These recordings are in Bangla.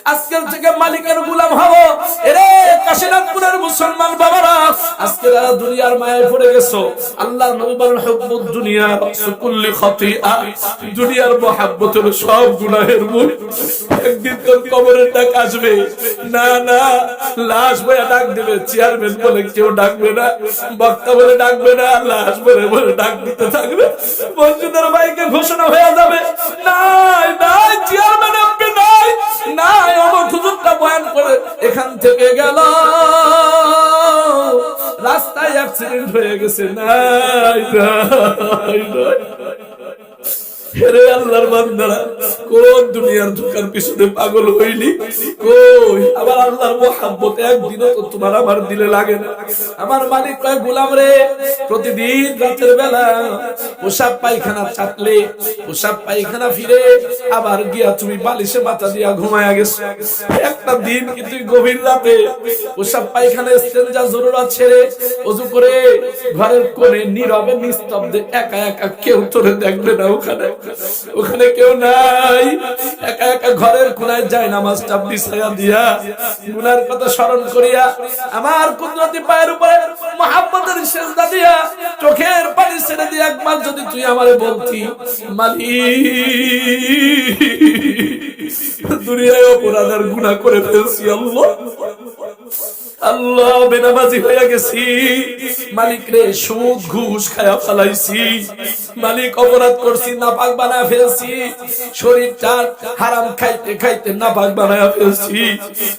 আজকের থেকে মালিকের গোলাম হব। এরে কাশীনাথপুরের মুসলমান বাবারা, আজকে দুনিয়ার মায়ায় পড়ে গেছো। আল্লাহ নবী বলেন হুব্বুদ দুনিয়া সুকুল্লি খাতিআ, দুনিয়ার মহব্বত হলো সব গুনাহের মূল। একদিন তোর কবরের ডাক আসবে, না না লাশ বলে ডাক দেবে, চেয়ারম্যান বলে কেউ ডাকবে না, বক্তা বলে ডাকবে না, লাশ বলে বলে ডাক দিতে থাকবে। মসজিদের মাইকে ঘোষণা হয়ে যাবে, নাই নাই চেয়ারম্যান এমপি নাই, নাই অমুক হুজুরটা বয়ান করে এখান থেকে গেল, রাস্তায় অ্যাক্সিডেন্ট হয়ে গেছে, নাই নাই নাই। হেরে আল্লাহর বান্দারা, কোন দুনিয়ার ধোঁকার পিছনে পাগল হইলি? কই আবার আল্লাহর মুহাব্বত একদিনও তো তোমার আমার দিলে লাগে না। আমার মালিক কয় গোলাম রে, প্রতিদিন রাতের বেলা পোশাক পায়খানা চাটলে, পোশাক পায়খানা ফিরে আবার গিয়া তুমি বালিশে মাথা দিয়া ঘুমায়া গেছো। একটা দিন কি তুই গভীর রাতে পোশাক পায়খানা ইস্তেঞ্জা জরুরত ছেড়ে ওযু করে ঘরের কোণে নীরবে নিস্তব্ধে একা একা, কেউ তোরে দেখবে না, ওখানে কেউ নাই, একা একা ঘরের কোনায় যায় নামাজটা বিছায়া দিয়া গুনার কথা স্মরণ করিয়া আমার কুদরতি পায়ের উপরে মুহাব্বতের সিজদা দিয়া চোখের পানি ছেড়ে দিয়ে একবার যদি তুই আমারে বলতি, মালিক দুনিয়ায় অপরাধের গুনাহ করে ফেলছি, আল্লাহ আল্লাহ বেনামাজি হয়ে গেছি, মালিক রে সুদ ঘুষ খায়া ফেলাইছি, মালিক অপরাধ করছি, নাপাক বানায় ফেলছি, শরীরটা হারাম খাইতে খাইতে নাপাক বানায় ফেলছি।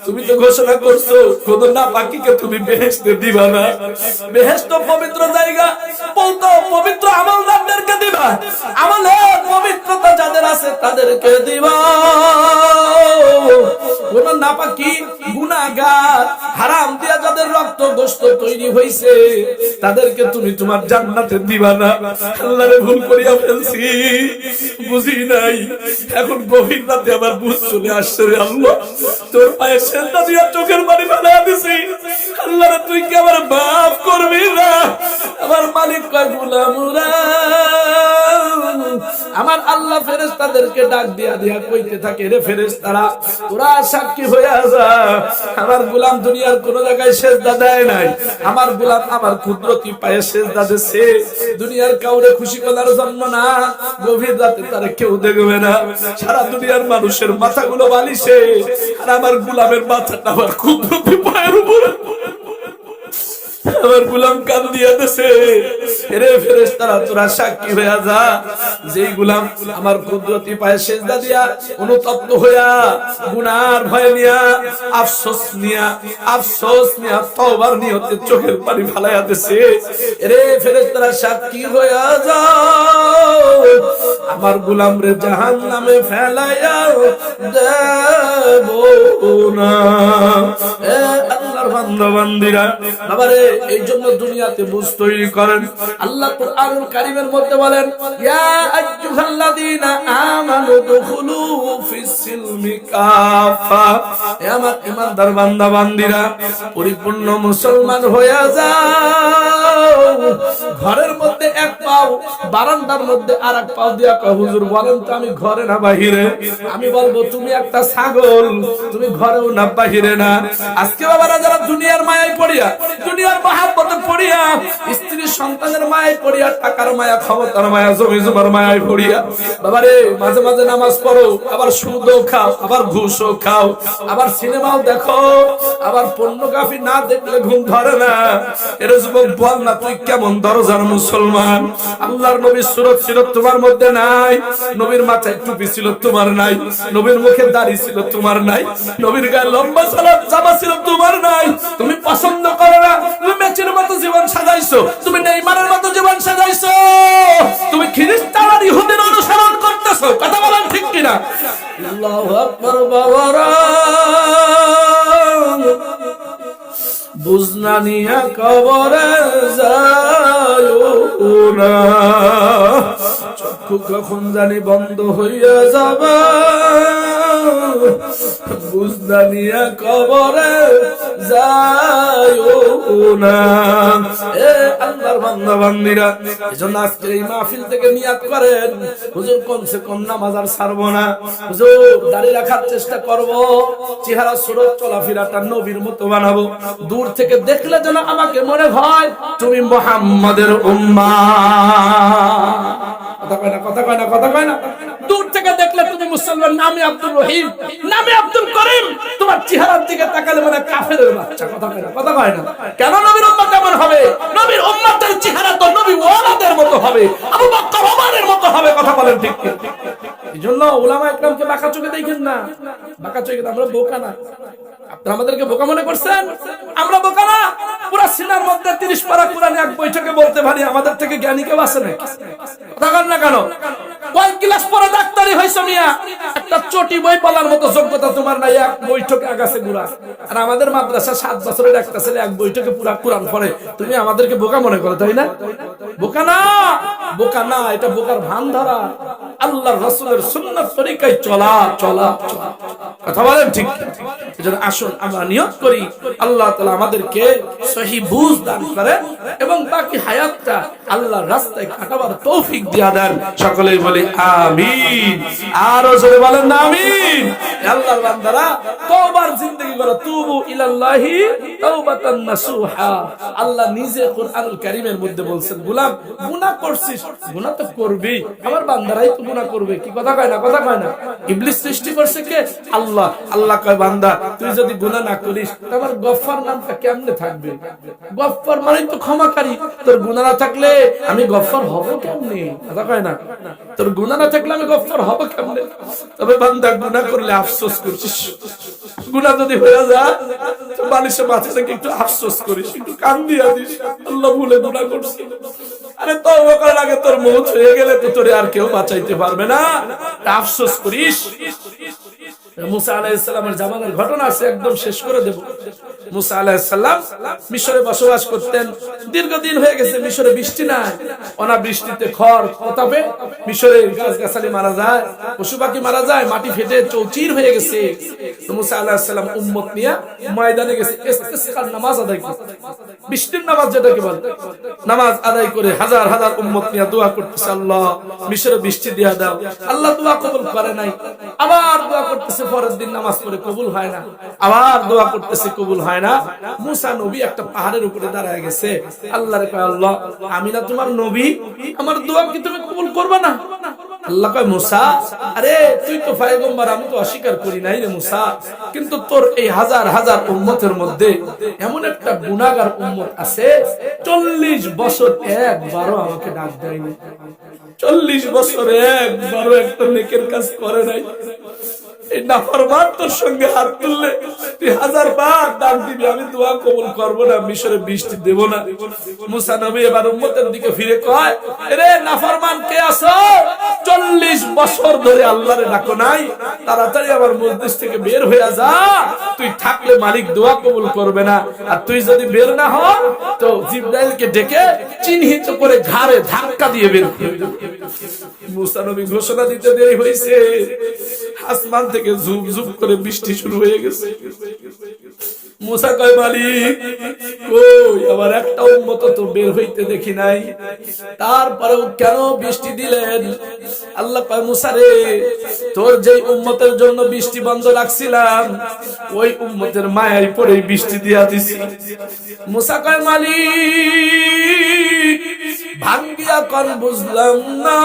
তুমি তো ঘোষণা করছো কোন নাপাকিকে তুমি বেহেশতে দিবা না, বেহেশত পবিত্র জায়গা, বলতো পবিত্র আমলদারদেরকে দিবা, আমলের পবিত্রতা যাদের আছে তাদেরকে দিবা। কোন নাপাকি গুনাহগার হারাম দিয়া যাদের রক্ত গোশত তৈরি হইছে তাদেরকে তুমি তোমার জান্নাতে দিবা না। আল্লাহরে ভুল করিয়া ফেলছি, বুঝি নাই, এখন গভীর রাতে আবার বুঝ চলে আসছে রে আল্লাহ, তোর পায়ে সেজদা দিয়া চোখের পানি ফেলা দিছি, আল্লাহরে তুই কি আমার মাফ করবি না? আমার মালিক কয় গোলামরা, আমার আল্লাহ ফেরেশতাদেরকে ডাক দিয়া দিয়া কইতে থাকে, রে ফেরেশতারা তোরা সাক্ষী হইয়া যা, আমার গোলাম দুনিয়ার কোন জায়গায় সেজদা দেয় নাই, আমার গোলাম আমার কুদরতি পায়ে সেজদা দিয়েছে, দুনিয়ার কাউরে খুশি করার জন্য না, গভীর রাতে তারে কেউ দেখবে না, সারা দুনিয়ার মানুষের মাথাগুলো বালিশে, আর আমার গোলামের মাথাটা আমার কুদরতি পায়ের উপরে। আমার গোলাম কান দিয়া দেশে, রে ফেরেশতারা তোরা সাক্ষী হইয়া যা, যেই গোলাম আমার কুদরতি পায়ে সেজদা দিয়া অনুতপ্ত হইয়া গুনার ভয় নিয়া আফসোস নিয়া তওবার নিয়তে চোখের পানি ফেলাইয়া দেশে, রে ফেরেশতারা সাক্ষী হইয়া যা, আমার গোলাম রে জাহান্নামে ফেলাইয়া দেব না। এ আল্লাহর বান্দা বান্দিরা, বাবারে এই জন্য দুনিয়াতে বুঝ তৈরি করেন। আল্লাহ কুরআনুল কারীমের মধ্যে বলেন, ইয়া আইয়ুহাল্লাযীনা আমানু দুখুলু ফিস সিলমি কাফা, হে আমার ঈমানদার বান্দা বান্দিরা পরিপূর্ণ মুসলমান হয়ে যাও। ঘরের মধ্যে এক পাও, বারান্দার মধ্যে আরেক পাও দিয়া কয় হুজুর বলেন তো আমি ঘরে না বাহিরে? আমি বলবো তুমি একটা ছাগল, তুমি ঘরেও না বাহিরে না। আজকে বাবারা যারা দুনিয়ার মায়ায় পড়িয়া, দুনিয়ার মহব্বতে পড়িয়া, স্ত্রী সন্তানের মায়ায় পড়িয়া, টাকার মায়া, ক্ষমতার মায়া, জমি জমার মায়ায় পড়িয়া, বাবারে মাঝে মাঝে নামাজ পড়ো, আবার সুদও খাও, আবার ঘুষও খাও, আবার সিনেমাও দেখো, আবার পর্নোগ্রাফি না দেখলে ঘুম ধরে না। এর যুবক বল না তুই কেমন দরজার মুসলমান? আল্লাহর নবীর সুরত ছিল তোমার মধ্যে নাই, নবীর মাথায় টুপি ছিল তোমার নাই, নবীর মুখে দাড়ি ছিল তোমার নাই, নবীর গায়ে লম্বা সালাত জামা ছিল তোমার নাই। তুমি পছন্দ করো না, তুমি মেচের মতো জীবন সাজাইছো, তুমি নেইমারের মতো জীবন সাজাইছো, তুমি খ্রিস্টান আর ইহুদির অনুসরণ করতেছো। কথা বলেন ঠিক কিনা? আল্লাহু আকবার। বাবারা বুঝনা নিয়া কবরে যাও না, চক্ষু কখন জানি বন্ধ হইয়া যাবে, বুঝনা নিয়া কবরে যাইও না। এ আল্লাহর বান্দা বান্দিরা, এজন্য আজকে এই মাহফিল থেকে নিয়াত করেন, হুজুর কমসে কম নামাজ আর ছাড়বো না, হুজুর দাড়ি রাখার চেষ্টা করব, চেহারা সুরত চলাফেরাটা নবীর মতো বানাবো, দূর থেকে দেখলে যেন আমাকে মনে হয় তুমি মুহাম্মাদের উম্মাহ। কথা কয় না, কথা কয় না, কথা কয় না। দূর থেকে দেখলে তুমি মুসলমান, নামে আব্দুর রহিম, নামে আব্দুল করিম, তোমার চেহারার দিকে তাকালে মানে কাফেরের বাচ্চা। কথা কয় না, কথা কয় না। কেন নবীর উম্মত কেমন হবে? নবীর উম্মতের চেহারা তো নবী ওয়ালাদের মতো হবে, আবু বকর ওমরের মতো হবে। কথা বলেন ঠিক কি? এইজন্য উলামা ইকরামকে বাঁকা চোখে দেখেন না, বাঁকা চোখে। আমরা বোকা না, আপনারা আমাদেরকে বোকা মনে করছেন? আমরা বোকা না। পুরা সিনার মধ্যে 30 পারা কোরআন এক বৈঠকে বলতে পারি, আমাদের থেকে জ্ঞানী কেউ আছে না? কথা বলেন না কেন? কয় ক্লাস পরে ডাক্তারি হইছো মিয়া? একটা চটি বই পড়ার মতো যোগ্যতা তোমার নাই, এক বৈঠকে আগাছে গুড়া। আর আমাদের মাদ্রাসা 7 বছরের একটা ছেলে এক বৈঠকে পুরা কোরআন পড়ে, তুমি আমাদেরকে বোকা মনে করো, তাই না? বোকা না, বোকা না, এটা বোকার ভান ধরা। আল্লাহর রাসূলের সুন্নাত তরিকায় চলা চলা চলা। কথা বলেন ঠিক? এজন্য আসুন আমরা নিয়ত করি আল্লাহ তাআলা আমাদেরকে সহিহ বুঝ দান করেন এবং বাকি হায়াতটা আল্লাহর রাস্তায় কাটাবার তৌফিক দিয়া দেন। সকলেই বলি আমিন। আরো জোরে বলেন না আমিন। আল্লাহর বান্দারা তওবার জিন্দেগি করো, তুবু ইলাল্লাহি তাওবাতান নাসুহা। আল্লাহ নিজে কোরআনুল কারীমের মধ্যে বলছেন, গোলাম গুনাহ করছিস, গুনাহ তো করবি, আমার বান্দারাই তো গুনাহ করবে। কি কথা কয় না, কথা কয় না? ইবলিস সৃষ্টি করছে কে? আল্লাহ। আল্লাহ কয় বান্দা তুই যদি গুনাহ না করিস তোমার গফফার নামটা কেমনে থাকবে? গফফার মানে তো ক্ষমাকারী, তোর গুনাহ না থাকলে আমি গফফার হব কেমনে? কথা কয় না? তোর গুনাহ না থাকলে আমি গফফার হব কেমনে? তবে বান্দা গুনাহ করলে আফসোস করছিস, গুনাহ যদি হয়ে যায় বালিশে মাথা থেকে একটু আফসোস করিস, একটু কান দিয়া দিস, আল্লাহ ভুলে গুনাহ করছি। আরে তওবা করার আগে তোর মওত হয়ে গেলে তো তোরে আর কেউ বাঁচাইতে পারবে না, আফসোস করিস। মুসা আলাইহিস সালামের জামানার ঘটনা আছে, একদম শেষ করে দেব। মুসা আলাইহিস সালাম মিশরে বসবাস করতেন, দীর্ঘদিন হয়ে গেছে মিশরে বৃষ্টি নাই, অনাবৃষ্টিতে খড় প্রতাপে মিশরে গাছগাছালি মারা যায়, পশু পাখি মারা যায়, মাটি ফেটে চৌচির হয়ে গেছে। তো মুসা আলাইহিস সালাম উম্মত নিয়ে ময়দানে গেছে ইস্তিসকার নামাজ আদায় করতে, বৃষ্টির নামাজ যেটাকে বলে, নামাজ আদায় করে হাজার হাজার উম্মত নিয়ে দোয়া করতেছে, আল্লাহ মিশরে বৃষ্টি দিয়া দাও। আল্লাহ দোয়া কবুল করে নাই, আবার দোয়া করতেছে, পরের দিন নামাজ পড়ে কবুল হয় না, আবার দোয়া করতেছে, কবুল হয় না। মুসা নবী একটা পাহাড়ের উপরে দাঁড়ায় গেছে, আল্লাহরে কয়, আল্লাহ আমি না তোমার নবী, আমার দোয়া কি তুমি কবুল করবে না? আল্লাহ কয়, মুসা আরে তুই তো পয়গম্বর, আমি তো অস্বীকার করি নাই রে মুসা, কিন্তু তোর এই হাজার হাজার উম্মতের মধ্যে এমন একটা গুনাহগার উম্মত আছে 40 বছর একবারও আমাকে ডাক দেয়নি, 40 বছর একবারও একটা নেকের কাজ করে নাই। এই নাফরমান তোর সঙ্গে হাত তুললে তুই 1000 বার ডাক দিবি, আমি দোয়া কবুল করব না, মিশরে বৃষ্টি দেব না। মুসা নবী এবার উম্মতের দিকে ফিরে কয়, রে নাফরমান কে আছো? 40 বছর ধরে আল্লাহরে ডাকো নাই, তাড়াতাড়ি আমার মজলিস থেকে বের হয়ে যা, তুই থাকলে মালিক দোয়া কবুল করবে না, আর তুই যদি বের না হ তো জিবরাইলকে ডেকে চিহ্নিত করে ঘাড়ে ধাক্কা দিয়ে বের করে দেব। মুসা নবী ঘোষণা দিতে দেরি হয়েছে, আসমান থেকে ঝুপ ঝুপ করে বৃষ্টি শুরু হয়ে গেছে। মুসা কয়, মালিক কই আমার একটা উম্মত তো বের হইতে দেখি নাই, তারপরেও কেন বৃষ্টি দিলেন? আল্লাহ কয়, মুসা রে তোর যে উম্মতের জন্য বৃষ্টি বন্ধ রাখছিলাম ওই উম্মতের মায়ায় পড়ে বৃষ্টি দিয়া দিছি। মুসা কয়, মালিক ভাঙ্গিয়া কোন বুঝলাম না।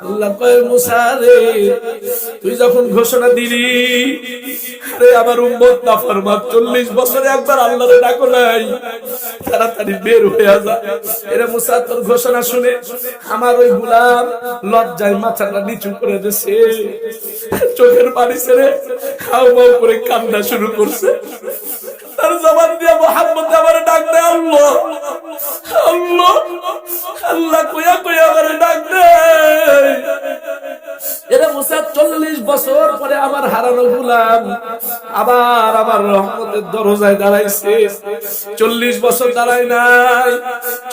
আল্লাহ কয়, মুসা রে তুই যখন ঘোষণা দিলি আরে আমার উম্মত নাফরমান 40 বছরে একবার আল্লাহরে ডাকো নাই, তাড়াতাড়ি বের হয়ে যা। এরে মুসা তোর ঘোষণা শুনে আমার ওই গোলাম লজ্জায় মাথাটা নিচু করে দিয়েছে, চোখের পানি ছেড়ে হাউ মাউ করে কান্না শুরু করছে। তার জবান দিয়ে মুহাম্মদ আমারে ডাক দে, আল্লাহ আল্লাহ আল্লাহ কইয়া কইয়া আমারে ডাক দে। এরা মুসা 40 বছর পরে আমার হারানো গোলাম আবার আমার রহমতের দরজায় দাঁড়াইছে। 40 বছর দাঁড়ায় নাই,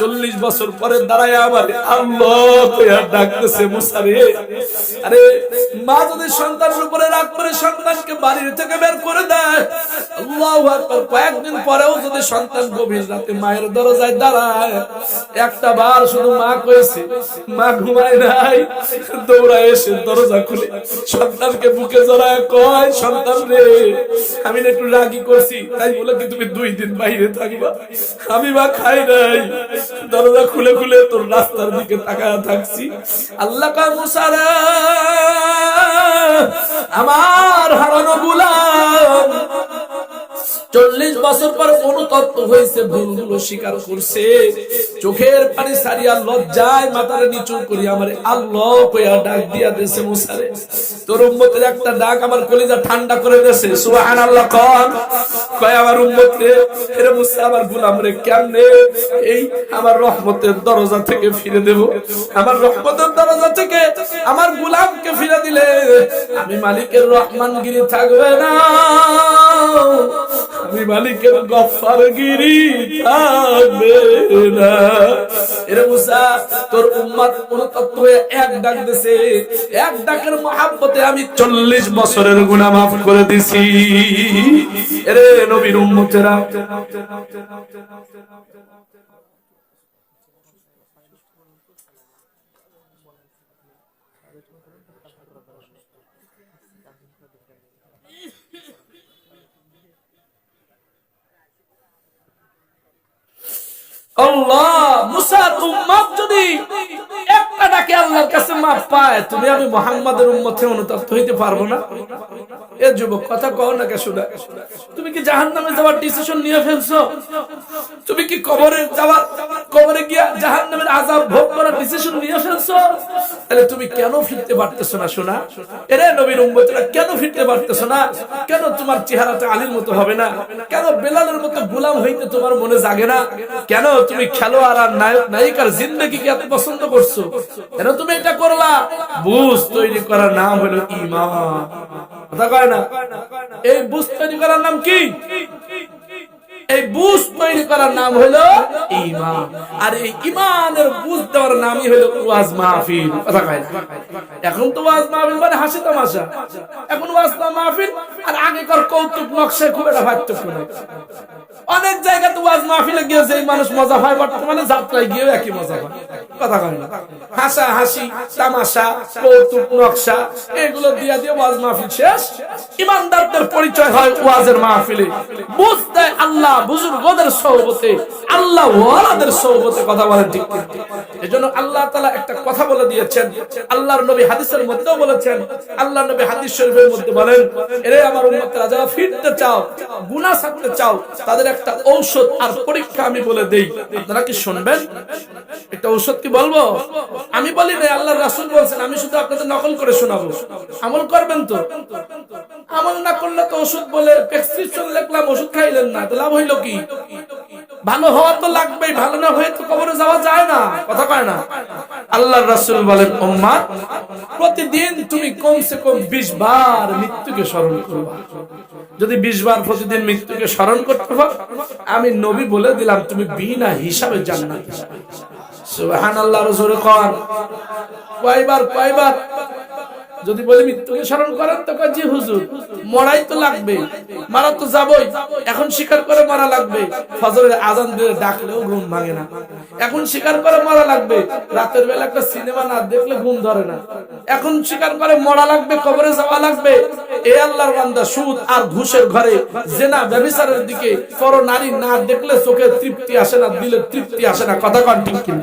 40 বছর পরে দাঁড়ায় আমার আল্লাহ কইয়া ডাকতেছে মুসা রে। আরে মা যদি সন্তানের উপরে রাগ করে সন্তানকে বাড়ি থেকে বের করে দেয়, আল্লাহু আকবার, কয়েকদিন পরেও যদি সন্তান গভীর রাতে মায়ের দরজায় দাঁড়ায়, একটা বার শুধু মা কইছে, মা ঘুমায় নাই, দৌড়ায় এসে দরজা খুলে সন্তানকে বুকে জড়ায় কয়, সন্তান রে আমি একটু রাগি করছি, তাই বলে কি তুমি 2 দিন বাইরে থাকবা? আমি মা খাই নাই, দরজা খুলে খুলে তোর রাস্তার দিকে তাকায় থাকছি। আল্লাহ কয় মুসা রে, আমার হারানো গোলাম 40 বছর পর অনুতপ্ত হয়েছে, ভুলগুলো স্বীকার করছে, চোখের পানি সারিয়া লজ্জায় মাথার নিচু করি আমার আল্লাহ কইয়া ডাক দিয়া দেছে মুসা রে। তোর উম্মতের একটা ডাক আমার কলিজা ঠান্ডা করে দেছে। সুবহানাল্লাহ কোন কয় আমার উম্মত রে, এরে মুসা আমার গোলাম রে কেমনে এই আমার রহমতের দরজা থেকে ফিরে দেব? আমার রহমতের দরজা থেকে আমার গোলামকে ফিরে দিলে আমি মালিকের রহমানগিরি থাকবে না, আমি মালিকের গফফারগিরি থাকবে না। এরে মুসা তোর উম্মত অনুতপ্ত হয়ে এক ডাক দিছে, এক ডাকের মহব্বতে আমি 40 বছরের গুনাহ মাফ করে দিছি। এরে নবীর উম্মতেরা, আল্লাহ মুসার উম্মত যদি একটা ডাকে আল্লাহর কাছে মাফ পায়, তুমি আমি মুহাম্মাদের উম্মতে অনুতপ্ত হইতে পারবো না? এ যুবক কথা কও না কে শুনে, তুমি কি জাহান্নামে যাওয়ার ডিসিশন নিয়ে ফেলছো? তুমি কি কবরে গিয়া জাহান্নামের আযাব ভোগ করার ডিসিশন নিয়ে ফেলছো? তাহলে তুমি কেন ফিরতে পারতেছো না শোনা? এরে নবীর উম্মতরা কেন ফিরতে পারতেছো না? কেন তোমার চেহারাটা আলীর মতো হবে না? কেন বেলালের মতো গোলাম হইতে তোমার মনে জাগে না? কেন তুমি খেলোয়াড় আর নায়ক নায়িকার জিন্দেগিকে এত পছন্দ করছো? কেন তুমি এটা করলা? বুঝ তৈরি করার নাম হলো ঈমান। কথা কয় না? এই বুঝ তৈরি করার নাম কি? এই বুঝ তৈরি করার নাম হলো ঈমান। আর এই ঈমানের বুঝ দেওয়ার নামই হলো ওয়াজ মাহফিল। কথা কয় না? এখন তো ওয়াজ মাহফিল মানে হাসি তামাশা, এখন ওয়াজ মাহফিল আর আগেকার কৌতুক নকশায় খুব একটা পার্থক্য নাই। অনেক জায়গাতে ওয়াজ মাহফিলে গিয়ে যে মানুষ মজা পায়, বর্তমানে যাত্রায় গিয়েও একই মজা পায়। কথা কয় না? হাসা হাসি তামাশা কৌতুক নকশা এগুলো দিয়া দিয়ে ওয়াজ মাহফিল শেষ। ইমানদারদের পরিচয় হয় ওয়াজের মাহফিলে, বুঝতে আল্লাহ বুজুর্গদের সোহবতে, আল্লাহ ওয়ালাদের সোহবতে। কথা বলেন ঠিক ঠিক? এজন্য আল্লাহ তাআলা একটা কথা বলে দিয়েছেন, আল্লাহর নবী হাদিসের মধ্যেও বলেছেন। আল্লাহ নবী হাদিস শরীফের মধ্যে বলেন, এরে আমার উম্মতরা যারা ফিরতে চাও, গুনাহ ছাড়তে চাও, তাদের একটা ঔষধ আর পরীক্ষা আমি বলে দেই। আপনারা কি শুনবেন? একটা ঔষধ কি বলবো? আমি বলি না, আল্লাহর রাসূল বলেন। আমি শুধু আপনাদের নকল করে শোনাবো। আমল করবেন তো? আমল না করলে তো ওষুধ বলে প্রেসক্রিপশন লিখলাম, ওষুধ খাইলেন না, তো লাভ হইল কি? ভালো হওয়া তো লাগবেই, ভালো না হয়ে তো কবরে যাওয়া যায় না। কথা কয় না? আল্লাহর রাসূল বলেন, উম্মত প্রতিদিন তুমি কমসে কম 20 বার মৃত্যুকে স্মরণ করবা। যদি 20 বার প্রতিদিন মৃত্যুকে স্মরণ করতে পারো, আমি নবী বলে দিলাম তুমি বিনা হিসাবে জান্নাত। সুবহানাল্লাহ। রাসূল কোন কয়বার যদি বলে মৃত্যুকে স্মরণ করেন তো জি হুজুর মরাই তো লাগবে, মারা তো যাবই, এখন স্বীকার করে মারা লাগবে। ফজরের আজান দিয়ে ডাকলেও ঘুম ভাঙে না, এখন স্বীকার করে মারা লাগবে। রাতের বেলা একটা সিনেমা না দেখলে ঘুম ধরে না, এখন স্বীকার করে মরা লাগবে, কবরে যাওয়া লাগবে। এ আল্লাহর বান্দা সুদ আর ঘুষের ঘরে জেনা ব্যভিচারের দিকে পর নারী না দেখলে চোখে তৃপ্তি আসে না, দিলে তৃপ্তি আসে না। কথা কন ঠিক কিনা?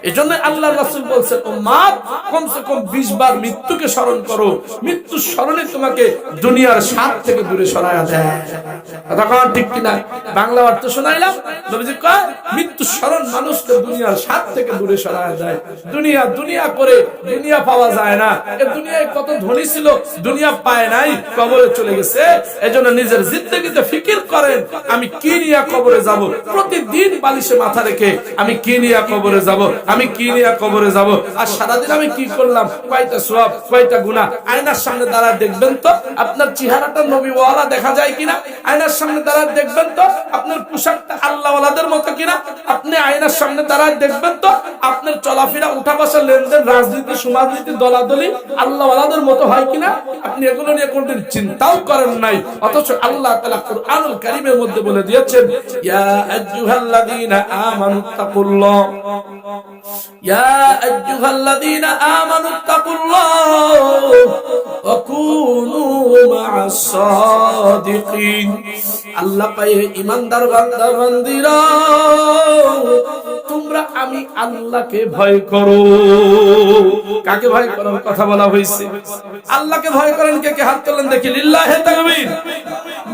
এজন্য আল্লাহর রাসূল বলছেন, উম্মত কমসে কম 20 বার মৃত্যুকে স্মরণ করো। মৃত্যুর স্মরণে তোমাকে দুনিয়ার স্বাদ থেকে দূরে সরায়া দেয়। কথা কন ঠিক কিনা? বাংলা অর্থ শোনাইলাম। নবীজি কয় মৃত্যুর স্মরণ মানুষকে দুনিয়ার স্বাদ থেকে দূরে সরায়া দেয়। দুনিয়া দুনিয়া করে দুনিয়া পাওয়া যায় না। এই দুনিয়ায় কত ধনী ছিল, দুনিয়া পায় নাই, কবরে চলে গেছে। এজন্য নিজের জিন্দেগিতে ফিকির করেন, আমি কি নিয়ে কবরে যাব। প্রতিদিন বালিশে মাথা রেখে আমি কি নিয়ে কবরে যাব। আমি কি নিয়ে কবরে যাব, আর সারাদিন আমি কি করলাম, কয়টা সওয়াব কয়টা গুনাহ। আয়নার সামনে দাঁড়ায় দেখবেন তো আপনার চেহারাটা নবীওয়ালা দেখা যায় কিনা। আয়নার সামনে দাঁড়ায় দেখবেন তো আপনার পোশাকটা আল্লাহওয়ালাদের মতো কিনা। আপনি আয়নার সামনে দাঁড়ায় দেখবেন তো আপনার চলাফেরা, উঠা বসা, লেনদেন, রাজনীতি, সমাজনীতি, দলাদলি আল্লাহওয়ালাদের মতো হয় কিনা। আপনি এগুলো নিয়ে কোনদিন চিন্তাও করেন নাই, অথচ আল্লাহ তাআলা কুরআনুল কারীমের মধ্যে বলে দিয়েছেন, ইয়া আইয়ুহাল্লাযীনা আমানুত্তাকুল্লাহ, ইয়া আইয়ুহাল্লাযীনা আমানুত্তাকুল্লাহ ওয়া কুনু মা'আস সাদিকিন। আল্লাহ পায়ে ঈমানদার বান্দা বান্দীরা, তোমরা আমি আল্লাহকে ভয় করো। কাকে ভয় করার কথা বলা হয়েছে? আল্লাহকে ভয় করেন কে কে? হাত তোলেন দেখি। লিল্লাহি তাকবীর।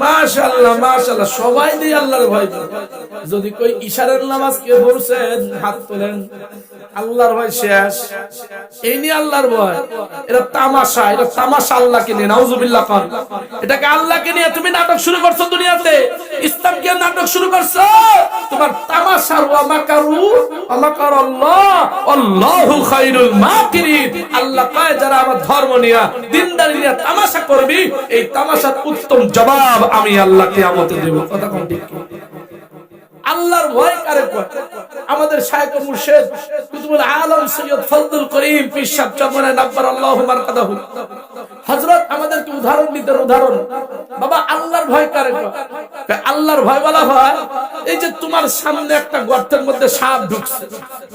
মাশাআল্লাহ মাশাআল্লাহ, সবাই দিয়ে আল্লাহর ভয় করে। যদি কই ইশারার নামাজ কে পড়ছেন হাত তোলেন। আল্লাহর ভয় শেষ, এই নিয়ে আল্লাহর ভয়। এটা তামাশা, এটা তামাশা আল্লাহকে নিয়ে। নাউজুবিল্লাহ। কর এটাকে আল্লাহকে নিয়ে তুমি নাটক শুরু করছো দুনিয়াতে, ইসলামকে নাটক শুরু করছো। তোমার তামাশার ওয়া মাকারু ওয়া মাকারাল্লাহ আল্লাহু খায়রুল মাকিরিন। আল্লাহ কয় যারা আমার ধর্ম নিয়ে, দ্বীনদারি নিয়ে তামাশা করবি, এই তামাশার উত্তম জবাব আমি আল্লাহ কিয়ামতে দেব। কথা কোন ঠিক? আল্লাহর ভয় কারে কয়? আমাদের শায়েখ ও মুর্শিদ কুতুবুল আলম সৈয়দ ফজলুল করিম পীর সাহেব চরমনে নাব্বারাল্লাহু মারকাদাহু হযরত আমাদেরকে উদাহরণ দিতে, উদাহরণ বাবা আল্লাহর ভয় কারে কয়? আল্লাহর ভয় বলা হয় এই যে তোমার সামনে একটা গর্তের মধ্যে সাপ ঢুকছে,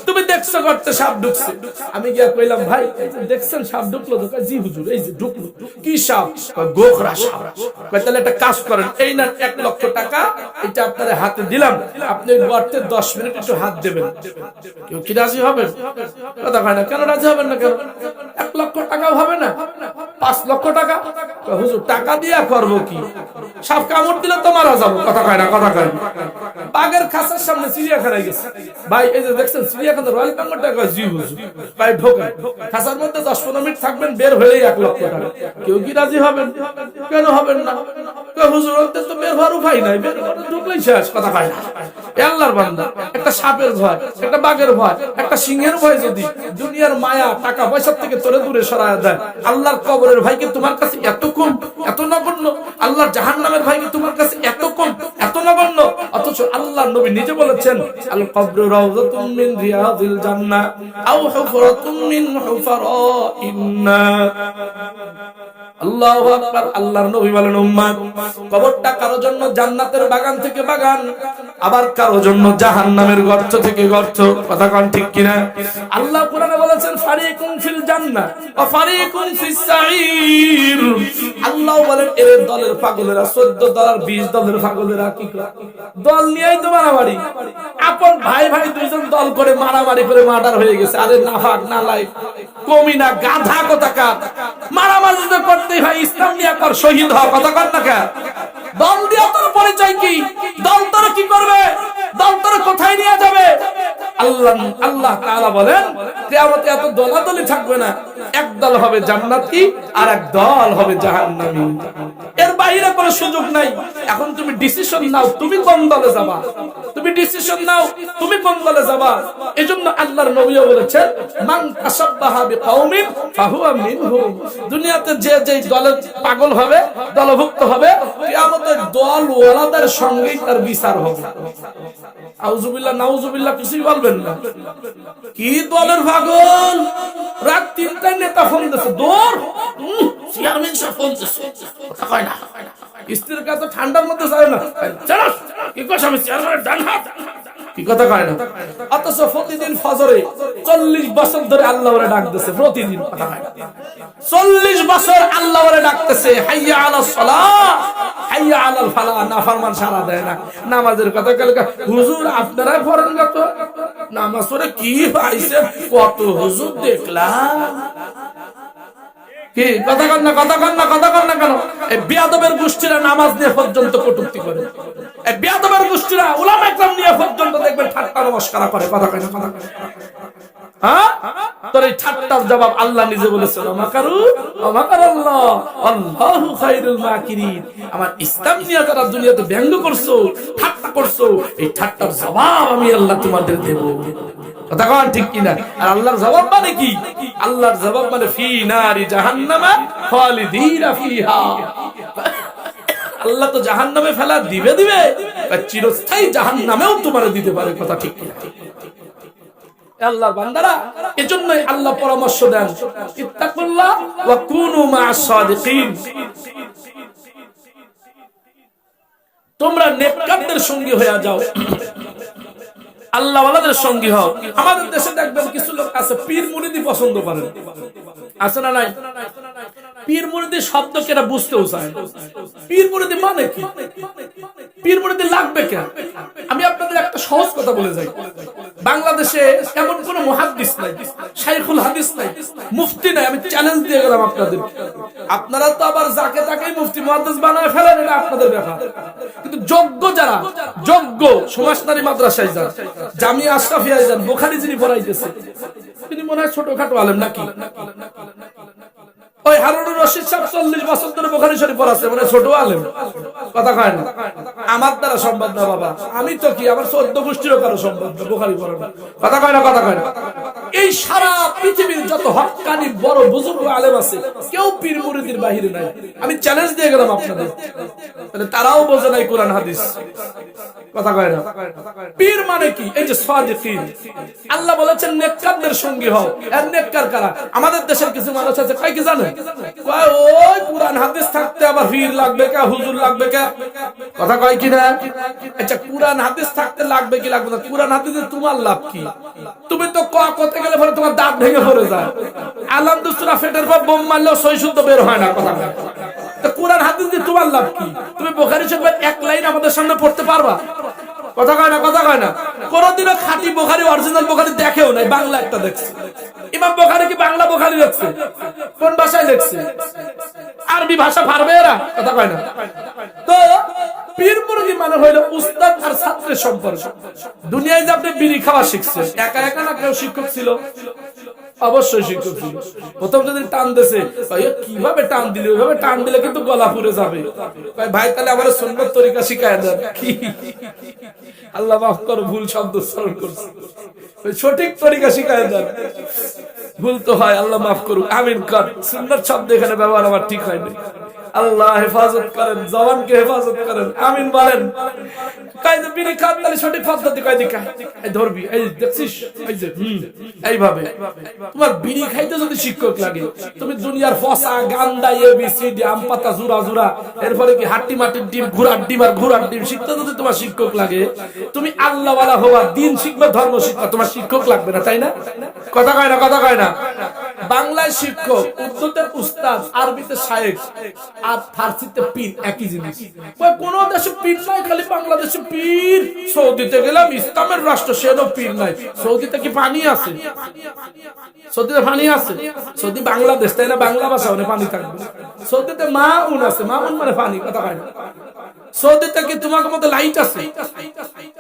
তুমি দেখছো গর্তে সাপ ঢুকছে। আমি গিয়া কইলাম, ভাই দেখছেন সাপ ঢুকলো? তো জি হুজুর, এই যে ঢুকলো। কি সাপ? গোখরা সাপ। কয় তাহলে একটা কাজ করেন, এই না 1 লক্ষ টাকা, এটা আপনার হাতে দিলাম, আপনি গর্তে 10 মিনিট একটু হাত দেবেন। কেউ কি রাজি হবেন? কথা কয় না। কেন রাজি হবেন না? কেন? 1 লক্ষ টাকাও হবে না, 5 লক্ষ টাকা? হুজুর টাকা দিয়া করবো কি? সাপ কামড় দিলে তো মারা যাবো। কথা কয় না। কথা কয় না। বাঘের খাঁচার সামনে চিড়িয়াখানায় গেছে, ভাই এই যে দেখছেন চিড়িয়াখানা রয়্যাল বেঙ্গলটা? জি হুজুর। ভাই ঢোকেন, খাঁচার মধ্যে 10-15 মিনিট থাকবেন, বের হলেই 1 লক্ষ টাকা। কেউ কি রাজি হবেন? কেন হবেন না? হুজুর ওদের তো বের হওয়ার উপায় নাই, বের ঢুকলেই শেষ। কথা কয় না। আল্লাহর বান্দা, একটা সাপের ভয়, একটা বাঘের ভয়, একটা সিংহের ভয় যদি দুনিয়ার মায়া টাকা পয়সা থেকে তোরে দূরে সরায় দেয়, আল্লাহর কবরের ভাইকে তোমার কাছে এত কম, এত নগণ্য? আল্লাহর জাহান্নামের ভাইকে তোমার কাছে এত কম, এত নগণ্য? অথচ আল্লাহর নবী নিজে বলেছেন, আল কবরু রাউযাতুম মিন রিয়াদিল জান্নাহ আও হুফরাতুম মিন হুফারাইন নার। আল্লাহু আকবার। আল্লাহর নবী বলেন, উম্মত কবরটা কারো জন্য জান্নাতের বাগান থেকে বাগান, আবার কারো জন্য জাহান্নামের গর্ত থেকে গর্ত। কথা কোন ঠিক কিনা? আল্লাহ কোরআনে বলেছেন, ফারিকুন ফিল জান্নাহ ওয়া ফারিকুন ফিস সাঈর। আল্লাহ বলেন, এর দলের পাগলেরা 14 দল আর 20 দলের পাগলেরা কি করে? দল নিয়েই তো মারামারি। আপন ভাই ভাই দুইজন দল করে মারামারি করে মার্ডার হয়ে গেছে। আরে নাফাক নালায়েক কমিনা গাধা কোথাকার, মারামারি তো করতেই হয়, ইসলাম নিয়ে কর, শহীদ হওয়ার কথা কর না কেন? দল দিয়ে তোর পরিচয় কি? দল তোর কি করবে? দল তোর কোথায় নিয়ে যাবে? আল্লাহ তাআলা বলেন, কিয়ামতে এত দলাদলি থাকবে না, এক দল হবে জান্নাতি আর এক দল হবে জাহান্নামী। এর বাইরে কোনো সুযোগ নাই। এখন তুমি ডিসিশন নাও, তুমি কোন দলে যাবা। তুমি ডিসিশন নাও, তুমি কোন দলে যাবা। এজন্য আল্লাহর নবীও বলেছেন, মান তাসাব্বাহা বিকাউমিন ফাহুয়া মিনহুম। দুনিয়াতে যে যে দলের পাগল হবে, দলভুক্ত হবে, কিয়ামতে দল ওয়ালাদের সঙ্গেই তার বিচার হবে। আউযুবিল্লাহ নাউযুবিল্লাহ কিছুই বলবেন না। কি দলের পাগল? রাত 3টায় নেতা ফোন দিয়েছে, দৌড় চেয়ারম্যান সাহেব ফোন দিয়েছে। কথা কয় না। স্ত্রীর কাছে ঠান্ডার মধ্যে যায় না, চলো কি কইছ? আমি চেয়ারম্যানের ডান হাত। কি কথা কয় না? অথচ প্রতিদিন ফজরে 40 বছর ধরে আল্লাহ ওরে ডাকতেছে, প্রতিদিন। কথা কয় না। 40 বছর আল্লাহ ওরে ডাকতেছে, হাইয়া আলাস সালাহ হাইয়া আলাল ফালাহ। নাফরমান সারা দেয় না। নামাজের কথা কইলে, হুজুর আপনারা পড়েন কত নামাজ পড়ে কি পাইছে? কত হুজুর দেখলাম। কি কথা কন না? কথা কন না? কথা কন না কেন? এই বেয়াদবের গোষ্ঠীরা নামাজ নিয়ে পর্যন্ত কটূক্তি করে। এই বেয়াদবের গোষ্ঠীরা উলামা ইকরাম নিয়ে পর্যন্ত দেখবেন ঠাট্টা নমস্কার করে। কথা কয় না? কথা কয় না? হ্যাঁ, তোর এই ঠাট্টার জবাব আল্লাহ নিজে বলেছেন, মাকারু মাকারাল্লাহ আল্লাহু খায়রুল মাকিরিন। আমার ইসলাম নিয়ে যারা দুনিয়াতে ব্যঙ্গ করছো, ঠাট্টা করছো, এই ঠাট্টার জবাব আমি আল্লাহ তোমাদের দেব। কথা কন ঠিক কিনা? আর আল্লাহর জবাব মানে কি? আল্লাহর জবাব মানে ফি নারি জাহান্নামা খালিদিনা ফিহা। আল্লাহ তো জাহান্নামে ফেলা দিবে, চিরস্থায়ী জাহান্নামেও তোমার দিতে পারে। কথা ঠিক কিনা? আল্লাহর বান্দারা, এজন্যই আল্লাহ পরামর্শ দেন, ইত্তাকুল্লাহ ওয়া কুনু মা'আস সাদিকিন। তোমরা নেককারদের সঙ্গী হয়ে যাও, আল্লাহওয়ালাদের সঙ্গী হও। আমাদের দেশে দেখবেন কিছু লোক আছে পীর মুরিদি পছন্দ করেন, আছে না নাই? পীর মুরিদি শব্দ কেনা বুঝতেও চায়। পীর মুরিদি মানে কি? পীর মুরিদি লাগবে কেন? আমি আপনাদের একটা সহজ কথা বলে যাই। বাংলাদেশে এমন কোন মুহাদ্দিস নাই, শাইখুল হাদিস নাই, মুফতি নাই। আমি চ্যালেঞ্জ দিয়ে গেলাম আপনাদের। আপনারা তো আবার যাকে তাকেই মুফতি মুহাদ্দিস বানায় ফেলেন, এটা আপনাদের ব্যাপার। কিন্তু যোগ্য যারা, যোগ্য সমাজনারী মাদ্রাসায় যান, জামিয়া আশরাফিয়ায় যান, বুখারী যিনি পড়াইতেছে তিনি মনে হয় ছোটখাটো আলেম নাকি? ওই হারুনুর রশিদ সাহেব 40 বছর ধরে বুখারী শরীফ পড়াচ্ছে, মানে ছোট আলেম। কথা কয় না? আমার দ্বারা সম্ভব না বাবা। আমি তো কি, আমার 14 গোষ্ঠীরও কারো সম্ভব না বুখারী পড়ানো। কথা কয় না? কথা কয় না? এই সারা পৃথিবীর যত হক্কানি বড় বুজুর্গ আলেম আছে, কেউ পীর মুরিদির বাহিরে নাই। আমি চ্যালেঞ্জ দিয়ে গেলাম আপনাদের। তাহলে তারাও বোঝে নাই কোরআন হাদিস। কথা কয় না? পীর মানে কি? এই যে সাদিকিন, আল্লাহ বলেছেন নেককারদের সঙ্গী হও। আর নেককার কারা? আমাদের দেশের কিছু মানুষ আছে, কয় কি জানেন? কয় ওই কোরআন হাদিস থাকতে আবার পীর লাগবে কে, হুজুর লাগবে কে? কথা কয় কি না? আচ্ছা, কোরআন হাদিস থাকতে লাগবে কি লাগবে না? কোরআন হাদিসে তোমার লাভ কি? তুমি তো করতে গেলে পরে তোমার দাঁত ভেঙে পড়ে যায়। আলহামদুলিল্লাহ ফেটের পর বোম মারলেও সই শুদ্ধ বের হয় না। কথা কয়। তো কোরআন হাদিস দিয়ে তোমার লাভ কি? তুমি বুখারী শরীফের এক লাইন আমাদের সামনে পড়তে পারবা? কথা কয় না? কথা কয় না? কোনদিনও খাঁটি বুখারী, অরিজিনাল বুখারী দেখেও নাই, বাংলা একটা দেখছে। ইমাম বুখারী কি বাংলা বুখারী লিখছে? কোন ভাষায় লিখছে? আরবি ভাষা পারবে এরা? কথা কয় না? তো পীর মুরিদি মানে হইল উস্তাদ আর ছাত্রের সম্পর্ক। দুনিয়ায় যে আপনি বিড়ি খাওয়া শিখছেন, একা একা না, কেউ শিক্ষক ছিল? অবশ্যই শিক্ষক ছিল। প্রথম যদি টান দিয়েছে, কিভাবে টান দিলে? ওইভাবে টান দিলে কিন্তু গলা পুড়ে যাবে। ভাই তাহলে আমার সুন্নত তরিকা শিখায় দেন। কি আল্লাহ মাফ করো, ভুল শব্দ উচ্চারণ করছি, সঠিক তরিকা শিখায় দেন। ভুল তো হয়, আল্লাহ মাফ করুক, আমিন কর। সুন্নত শব্দ এখানে ব্যবহার আমার ঠিক হয়নি। আল্লাহ হেফাজত করেন, জবানকে হেফাজত করেন, আমিন বলেন। কাইদে বিড়ি খান, তাহলে সঠিক পদ্ধতি কয় দিকা এই ধরবি, এই দেখছিস, এই যে এইভাবে। তোমার বিড়ি খাইতে যদি শিক্ষক লাগে, তুমি দুনিয়ার ফসা গান্দা এবিসিডি আম পাতা জুরা জুরা, এরপরে কি হাট্টি মাটির ডিম, ঘোড়ার ডিম আর ঘোড়ার ডিম শিখতে যদি তোমার শিক্ষক লাগে, তুমি আল্লাহ ওয়ালা হওয়া, দিন শিখবে, ধর্ম শিখবে, তোমার শিক্ষক লাগবে না, তাই না? কথা কয় না? কথা কয় না? বাংলায় শিক্ষক, উর্দুতে উস্তাদ, আরবিতে শায়েখ, আর ফার্সিতে পীর, একই জিনিস। কোন দেশে পীর নাই, খালি বাংলাদেশে পীর। সৌদিতে গেলাম, ইসলামের রাষ্ট্র, সেও পীর নাই। সৌদিতে কি পানি আছে? সৌদিতে পানি আছে? সৌদি বাংলাদেশ, তাই না? বাংলা ভাষা মানে পানি থাকবে। সৌদিতে মাউন আছে, মাউন মানে পানি। কথা কয় না? সৌদিতে কি তোমার মধ্যে লাইট আছে?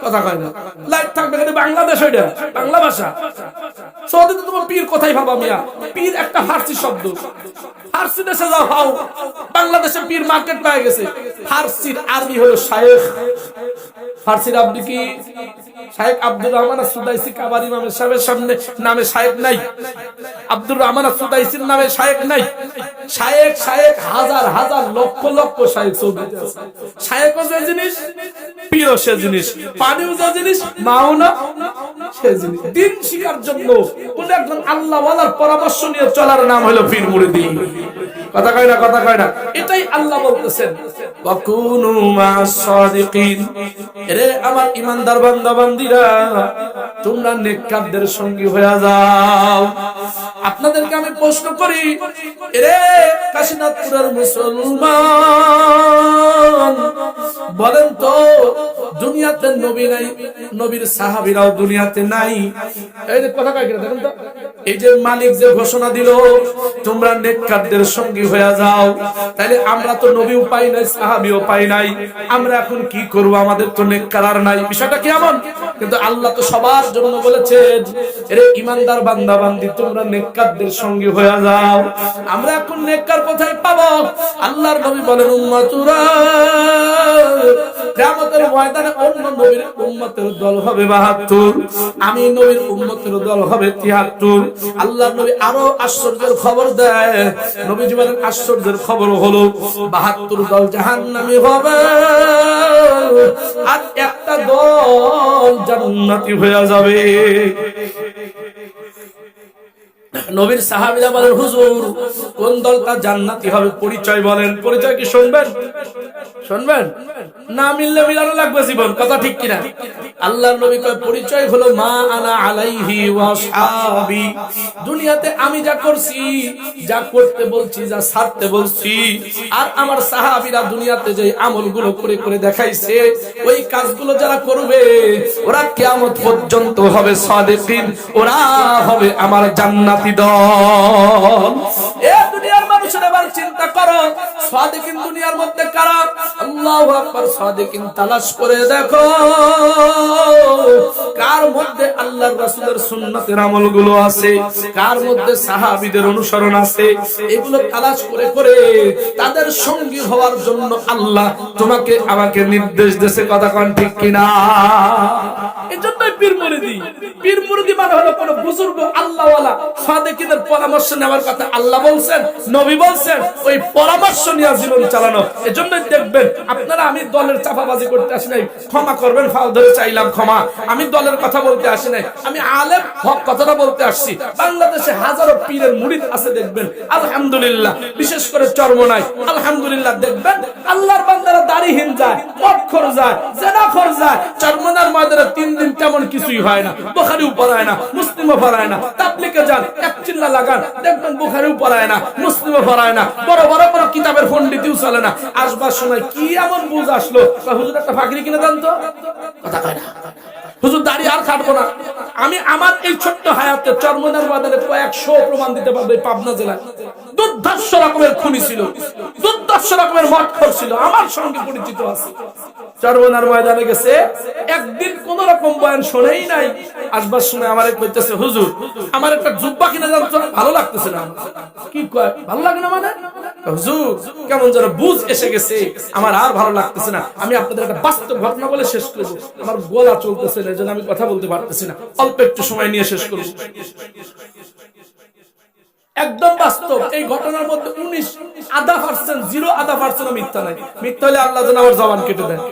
কথা কয় না? লাইট থাকবে, কিন্তু বাংলাদেশ ওইটা বাংলা ভাষা। সৌদিতে তোমার পীর কোথায় ভাবা মিয়া? পীর একটা ফার্সি শব্দ। ফার্সি দেশে যাও, হাও, বাংলাদেশে পীর মার্কেট পাওয়া গেছে। ফার্সির আরবি হলো শায়েখ। ফার্সির আরবি কি? শায়েখ আব্দুর রহমান আস-সুদাইসি কাবারি ইমামের সাহেবের সামনে নামে শায়েখ নাই। আব্দুর রহমান আস-সুদাইসির নামে শায়েখ নাই। শায়েখ, শায়েখ হাজার হাজার লক্ষ লক্ষ শায়েখ সৌদিতে আছে। শায়েখও যে জিনিস, পীরও সে জিনিস, পানিও যে জিনিস, মাওনা সে জিনিস। দিন শিখার জন্য কোন একজন আল্লাহওয়ালার পরামর্শ নিয়ে চলার নাম হলো পীর মুরিদি। কথা কয় না? কথা কয় না? এটাই আল্লাহ বলতেছেন, ওয়া কুনু মা'আস সাদিকিন। এরে আমার ঈমানদার বান্দা বান্দীরা, তোমরা নেককারদের সঙ্গী হয়ে যাও। আপনাদেরকে আমি প্রশ্ন করি, এরে কাশীনাথপুরের মুসলমান, বলেন তো দুনিয়াতে দুনিয়াতে নবী নাই, নবীর সাহাবীরাও দুনিয়াতে নাই। এই যে কথা কয় দেখেন তো, এই যে মালিক যে ঘোষণা দিল তোমরা নেককারদের সঙ্গী হয়ে যাও, তাইলে আমরা তো নবীও পাই নাই, সাহাবীও পাই নাই, আমরা এখন কি করব? আমাদের তো নেককার আর নাই। বিষয়টা কেমন? কিন্তু আল্লাহ তো সবার জন্য বলেছেন, এরে ঈমানদার বান্দা বান্দি তোমরা নেককারদের সঙ্গী হয়ে যাও। আমরা এখন নেককার কোথায় পাবো? আল্লাহর নবী বলেন, উম্মতুরা কিয়ামতের ময়দানে অন্য নবীর উম্মতের দল হবে 72, আমি নবীর উম্মতের দল হবে 73। আল্লাহর নবী আরো আশ্চর্যের খবর দেয়। নবীজি বলেন আশ্চর্যের খবর হলো 72 দল জাহান্নামী হবে আর একটা দল জান্নাতি হয়ে যাবে। নবীর সাহাবীরা বলেন, হুজুর কোন দলটা জান্নাতি হবে পরিচয় বলেন। পরিচয় কি শুনবেন? শুনবেন না? মিললে মিলানো লাগবে জীবন, কথা ঠিক কিনা? আল্লাহর নবী কয় পরিচয় হলো মা আনা আলাইহি ওয়া আসহাবি। দুনিয়াতে আমি যা করছি, যা করতে বলছি, যা ছাড়তে বলছি, আর আমার সাহাবীরা দুনিয়াতে যে আমলগুলো করে করে দেখাইছে, ওই কাজগুলো যারা করবে ওরা কিয়ামত পর্যন্ত হবে সাদিকিন, ওরা হবে আমার জান্নাতি দল। এ দুনিয়ার মানুষেরা এবার চিন্তা করো, সাদিকিন দুনিয়ার মধ্যে কারা? আল্লাহু আকবার। সাদিকিন তালাশ করে দেখো কার মধ্যে আল্লাহর রাসূলের সুন্নাতের আমলগুলো আছে, কার মধ্যে সাহাবীদের অনুসরণ আছে। এগুলো তালাশ করে করে তাদের সঙ্গী হওয়ার জন্য আল্লাহ তোমাকে আমাকে নির্দেশ দিয়েছে, কথা কোন ঠিক কিনা? এজন্যই পীর মুরিদি, পীর মুরিদি মানে হলো কোন বুজুর্গ আল্লাহওয়ালা সাদিকিনের পরামর্শ নেওয়ার কথা আল্লাহ বলছেন, নবী বলছেন, ওই পরামর্শ নিয়ে জীবন চালানো। এজন্যই দেখবেন আপনারা, আমি দলের চাপাবাজি করতে আসি নাই, ক্ষমা করবেন, ফাল ধরে চাইলাম ক্ষমা। আমি দলের কথা বলতে আসি নাই, আমি আলেম হক কথাটা বলতে আসছি। বাংলাদেশে হাজারো পীরের মুরিদ আছে দেখবেন, আলহামদুলিল্লাহ। বিশেষ করে চরমনায় আলহামদুলিল্লাহ দেখবেন আল্লাহর বান্দারা দাড়িহীন যায়, মদখোর যায়, জেনাখোর যায়। চরমনার ময়দানে 3 দিন তেমন কিছুই হয় না, বুখারীও পড়ায় না, মুসলিমও পড়ায় না। তাবলীগে যান, এক চিল্লা লাগান, দেখবেন বুখারীও পড়ায় না, মুসলিমও পড়ায় না, বড় বড় বড় কিতাবের পণ্ডিতও চলে না। আসবার সময় কি এমন বুঝ আসলো, হুজুর একটা ফাকরি কিনে দেন তো, কথা কয় না। হুজুর দাড়ি আর কাটবো না। আমি আমার এই ছোট্ট হায়াতে চরমনার বাজারে কয়েকশো প্রমাণ দিতে পারবো। এই পাবনা জেলায় দুর্ধর্ষ রকমের খুনি ছিল, দুর্ধর্ষ রকমের মদখোর ছিল, আমার সঙ্গে পরিচিত আছে। চরমনার ময়দানে গেছে, একদিন কোন রকম বয়ান শোনেই নাই। আসবার সময় আমারে কইতেছে, হুজুর আমার একটা জুব্বা কিনে দাও তো, ভালো লাগতেছে না। কি কয় ভালো লাগে না মানে? হুজুর কেমন যেন বুঝ এসে গেছে, আমার আর ভালো লাগতেছে না। আমি আপনাদের একটা বাস্তব ঘটনা বলে শেষ করবো, আমার গলা চলতেছে না, এজন্য আমি কথা বলতে পারতেছি না, অল্প একটু সময় নিয়ে শেষ করবো। একদম বাস্তব এই ঘটনার মধ্যে 0.5% 0.5% মিথ্যা নাই। মিথ্যা হলে আল্লাহ যেন আমার জবান কেটে দেয়।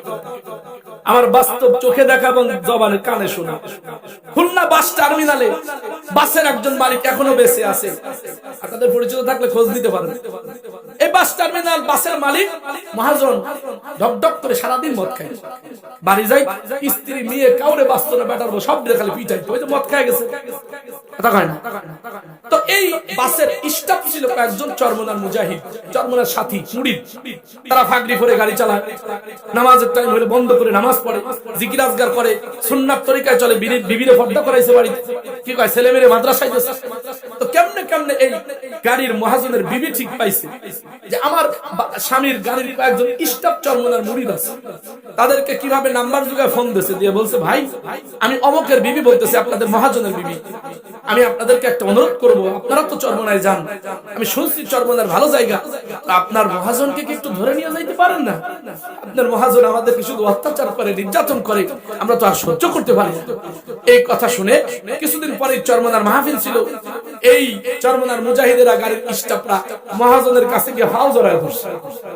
আমার বাস্তব চোখে দেখা এবং জবানে কানে শোনা। খুলনা বাস টার্মিনালে বাসের একজন মালিক এখনো বেঁচে আছে, আপনাদের পরিচিত থাকলে খোঁজ দিতে পারেন। এই বাস টার্মিনাল বাসের মালিক মহাজন, ঢকঢক করে সারাদিন মদ খায়। বাড়ি যাই, স্ত্রী মেয়ে কাউরে বাঁচতো না, বেটার সব খালি পিটাই, ওই যে মদ খায় গেছে, কথা কয় না। তো এই বাসের স্টাফ ছিল কয়েকজন চরমনার মুজাহিদ, চরমনার সাথী মুরিদ। তারা ফাগড়ি পরে গাড়ি চালায়, নামাজের টাইম হলে বন্ধ করে নামাজ পড়ে, জিকির আজগার করে, সুন্নাত তরিকায় চলে, বিবিরে পর্দা করাইছে বাড়ি, কি কয় ছেলে মেয়ে মাদ্রাসায় যাচ্ছে। তো কেমনে কেমনে এই গাড়ির মহাজনের বিবি ঠিক পাইছে যে আমার স্বামীর গাড়ির কয়েকজন স্টাফ চরমনার মুরিদ আছে। তাদেরকে কিভাবে নাম্বার যুগায় ফোন দিয়েছে, দিয়ে বলছে, ভাই আমি অমকের বিবি বলতেছি, আপনাদের মহাজনের বিবি, আমি আপনাদেরকে একটা অনুরোধ করবো, আপনারা তো চরমনায় যান, আমি শুনছি চরমনার ভালো জায়গা, আপনার মহাজনকে কি একটু ধরে নিয়ে যাইতে পারেন না? আপনার মহাজন আমাদেরকে শুধু অত্যাচার করে, নির্যাতন করে, আমরা তো আর সহ্য করতে পারি না। এই কথা শুনে কিছুদিন পরে চরমনার মাহফিল ছিল, এই চরমনার মুজাহিদেরা গাড়ির স্টাফরা মহাজনের কাছে গিয়ে ফাও জড়ায় ধরছে,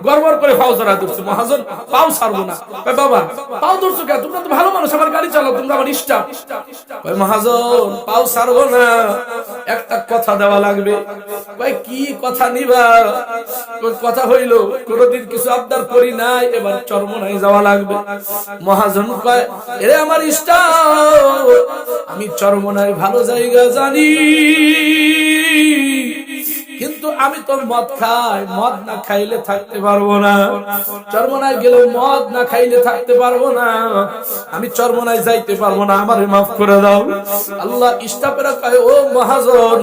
গড়বড় করে ফাও জড়ায় ধরছে। মহাজন পাও ছাড়বো না। বাবা পাও ধরছো কেন? তোমরা তো ভালো মানুষ, আমার গাড়ি চালাও, তোমরা আমার স্টাফ। মহাজন পাও ছাড়বো না, একটা কথা দেওয়া লাগবে। ভাই কি কথা নিবা? কথা হইল কোনদিন কিছু আবদার করি নাই, এবার চরমনায় যাওয়া লাগবে। মহাজন কয়, এরে আমার আমি চরমনায় ভালো জায়গা জানি, কিন্তু আমি তো মদ খাই, মদ না খাইলে থাকতে পারবো না। চরমনায় গেলে মদ না খাইলে থাকতে পারবো না, আমি চরমনায় যাইতে পারবো না, আমারে মাফ করে দাও। আল্লাহ স্টাফেরা কয়, ও মহাজন,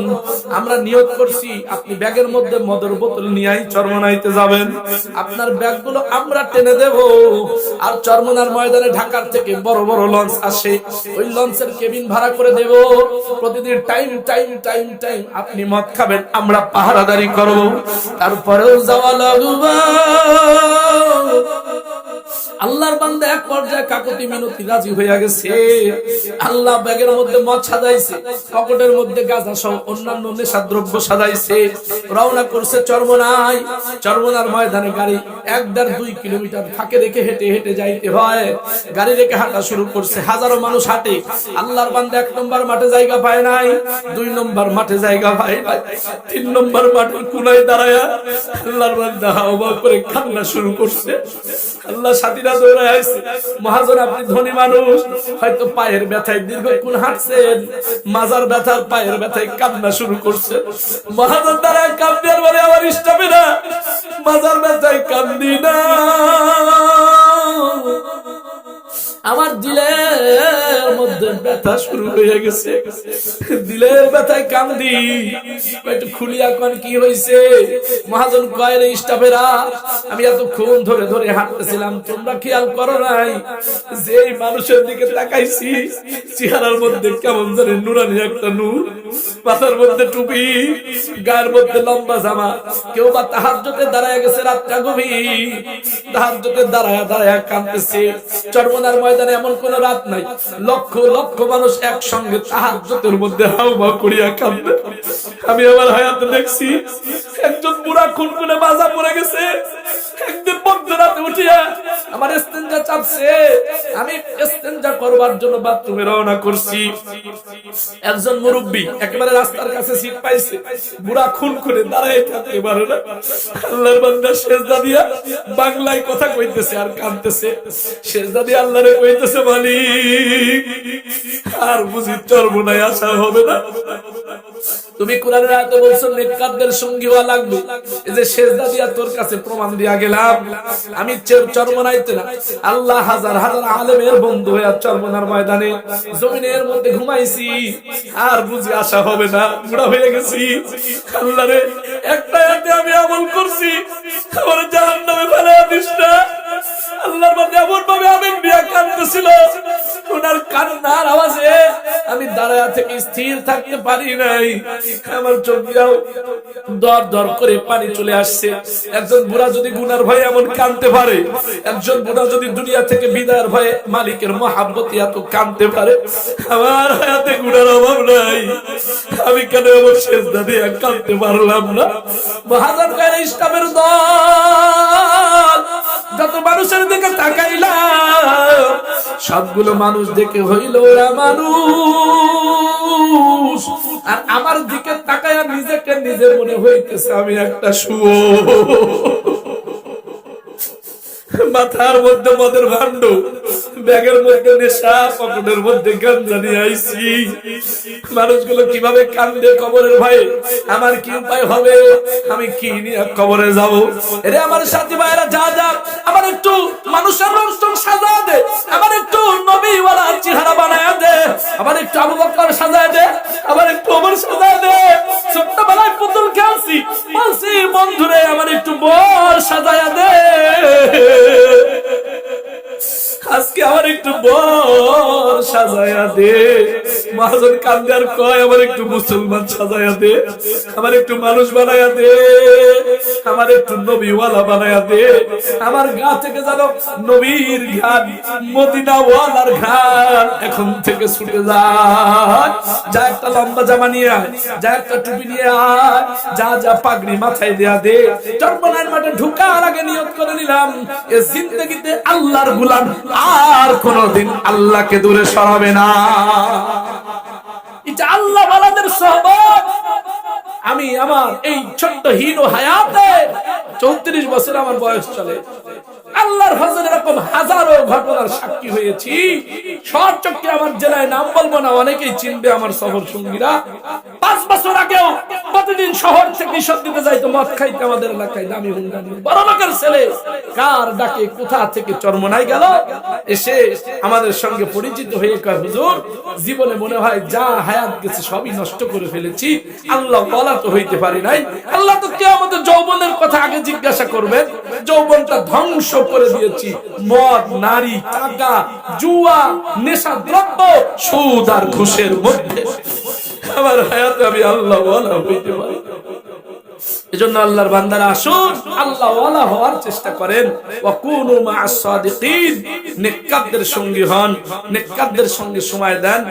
আমরা নিয়ত করছি আপনি ব্যাগের মধ্যে মদের বোতল নিয়ে চরমনাইতে যাবেন, আপনার ব্যাগগুলো আমরা টেনে দেব। আর চরমনার ময়দানে ঢাকার থেকে বড় বড় লঞ্চ আসে, ওই লঞ্চের কেবিন ভাড়া করে দেব। প্রতিদিন টাইম টাইম টাইম টাইম আপনি মদ খাবেন, আমরা পাহারাদারি করব। তারপরেও যাওয়া লাগবে। আল্লাহর বান্দা এক পর্যায়ে কাকতি মিনতি রাজি হয়ে গেছে। আল্লাহ ব্যাগের মধ্যে মদ সাজাইছে, পকেটের মধ্যে গাঁজা সহ অন্যান্য নেশাদ্রব্য সাজাইছে, রওনা করছে চরমনায়। চরমনার ময়দানে গাড়ি 1.5-2 কিলোমিটার ফাঁকে রেখে হেঁটে হেঁটে যাইতে হয়। গাড়ি রেখে হাঁটা শুরু করছে, হাজারো মানুষ হাঁটে। আল্লাহর বান্দা 1 নম্বর মাঠে জায়গা পায় নাই, 2 নম্বর মাঠে জায়গা পায় নাই, 3 নম্বর মাঠের কোনায় দাঁড়ায় আল্লাহর বান্দা হাওয়া করে কান্না শুরু করছে। আল্লাহ সাথীরা দৌড়ে আসছে, মহাজন আপনি ধনী মানুষ, হয়তো পায়ের ব্যথায় দীর্ঘক্ষণ হাঁটছেন, মাজার ব্যথার পায়ের ব্যথায় কান্না শুরু করছে। মহাজন দ্বারা কান্দার বলে আমার ইষ্টাবে না, মাজার ব্যথায় কান্দি না, আমার দিলের মধ্যে ব্যথা শুরু হয়ে গেছে, দিলের ব্যথায় কান্দি। একটু খুলিয়া কোন কি হয়েছে? মহাজন কয়, রে স্টাফেরা, আমি এতক্ষণ ধরে ধরে হাঁটতেছিলাম, তোমরা খেয়াল করো নাই যে মানুষের দিকে তাকাইছি, চেহারার মধ্যে কেমন জানি নুরানি একটা নূর, মাথার মধ্যে টুপি, গায়ের মধ্যে লম্বা জামা। কেউ বা তাহাজ্জুদে দাঁড়ায় গেছে, রাতটা গভীর, তাহাজ্জুদে দাঁড়ায় দাঁড়ায় কাঁদতেছে। চরমনার ময়দানে এমন কোন রাত নাই লক্ষ লক্ষ মানুষ একসঙ্গে তাহাজ্জুদের মধ্যে হাওমাও করিয়া কাঁদে। আমি আমার হায়াতে দেখছি একজন বুড়া খুনখুনে মাজা পড়ে গেছে। একদিন মধ্যরাতে উঠিয়া আমার ইস্তেঞ্জা চাপছে, আমি ইস্তেঞ্জা করবার জন্য বাথরুমে রওনা করছি। একজন মুরব্বী একেবারে রাস্তার কাছে সিট পাইছে, বুড়া খুনখুনে দাঁড়ায় থাকতে পারে না। আল্লাহর বান্দা সেজদা দিয়া বাংলায় কথা কইতেছে আর কাঁদতেছে। সেজদা দিয়ে আল্লাহরে কইতেছে, মালিক আর বুঝি চরমনায় আসা হবে না। তুমি কোরআনের আয়াতে বলছো নেককারদের সঙ্গী হওয়া লাগবে। এই যে সেজদা দিয়া তোর কাছে প্রমাণ দিয়া গেলাম, আমি চরমনাইতে না, আল্লাহ হাজার হাজার আলেমের বন্ধু হয়ে চরমনার ময়দানে জমিনের মধ্যে ঘুমাইছি, আর বুঝি আশা হবে না, বুড়া হয়ে গেছি। আল্লাহরে একটা আয়াতে আমি আমল করছি, আমার জাহান্নামে ফেলা দিস না। আল্লাহর মধ্যে এমন ভাবে আবেগ দিয়া কাঁদতেছিল, ওনার কান্নার আওয়াজে আমি দাঁড়ায়া থেকে স্থির থাকতে পারি নাই। আমার চোখ দিয়েও দর দর করে পানি চলে আসছে। একজন বুড়া যদি গুনার ভয়ে এমন কাঁদতে পারে, একজন বুড়া যদি দুনিয়া থেকে বিদায়ের ভয়ে মালিকের মহাব্বতে এত কাঁদতে পারে, আমার হায়াতে গুনার অভাব নাই, আমি কেন এমন সেজদা দিয়ে কাঁদতে পারলাম না? মহাজন কয়, ইসলামের দল যত মানুষের দিকে তাকাইলাম, সবগুলো মানুষ দেখে হইল ওরা মানুষ, আর আমার দিকে তাকায়া নিজেকে নিজে মনে হইতেছে আমি একটা শুয়োর। মাথার মধ্যে মদের ভাণ্ড, ব্যাগের মধ্যে নেশা, পকেটের মধ্যে গাঞ্জা নিয়ে আইছি। মানুষগুলো কিভাবে কান্দে কবরের ভয়ে, আমার কি উপায় হবে, আমি কি নিয়ে কবরে যাব? এরে আমার সাথী ভাইরা, যা যা আমার একটু মানুষের রংটং সাজা দে, আমার একটু নবীওয়ালা চেহারা বানায় দে, আমার একটু আবু বকর সাজায় দে, আমার একটু ওমর সাজায় দে। ছোট্টবেলায় পুতুল খেলছি, বলছি বন্ধুরে আমার একটু বর সাজায়া দে, আজকে আমার একটু বর সাজায়া দে। মহাজন কান্দে আর কয়, আমার একটু মুসলমান সাজায়া দে, আমার একটু মানুষ বানায়া দে, আমার একটু নবীওয়ালা বানায়া দে। আমার গা থেকে যেন নবীর ঘ্রাণ, মদিনাওয়ালার ঘ্রাণ এখন থেকে ছুটে যায়। যা একটা লম্বা জামা নিয়ে আয়, যা একটা টুপি নিয়ে আয়, যা যা পাগড়ি মাথায় দেয়া দে। চরমনার মাঠে ঢুকার আগে নিয়ত করে নিলাম, এ জিন্দেগিতে আল্লাহর গোলাম আর কোনদিন আল্লাহকে দূরে সরাবে না। এটা আল্লাহ ওয়ালাদের সোহবত। আমি আমার এই ছোট্ট হীন হায়াতে 34 বছর আমার বয়স চলে, আল্লাহর ফজলে এরকম হাজারো ঘটনার সাক্ষী হয়েছি। সচক্ষে আমার জেলায় নাম বলবো না, অনেকেই চিনবে আমার সফর সঙ্গীরা। 5 বছর আগেও প্রতিদিন শহর থেকে ঈশ্বর দিতে যাইতো মদ খাইতে আমাদের এলাকায়, দামি হুন্ডা নিয়ে। বড় লোকের ছেলে কার ডাকে কোথা থেকে চরমনাই গেল, এসে আমাদের সঙ্গে পরিচিত হয়ে কয়, হুজুর জীবনে মনে হয় যা হায়াত গেছে সবই নষ্ট করে ফেলেছি, আল্লাহ বলা তো হইতে পারি নাই। আল্লাহ তো কিয়ামতের যৌবনের কথা আগে জিজ্ঞাসা করবেন, যৌবনটা ধ্বংস করে দিয়েছি মদ, নারী, টাকা, জুয়া, নেশা দ্রব্য, সুদ আর ঘুষের মধ্যে। আমার হায়াতে আমি আল্লাহ ওয়ালা হইতে পারি। এজন্য আল্লাহর বান্দারা আসুন আল্লাহ ওয়ালা হওয়ার চেষ্টা করেন। ওয়া কুনু মা'আস সাদিকিন, নেককারদের সঙ্গী হন, নেককারদের সঙ্গে সময় দেন,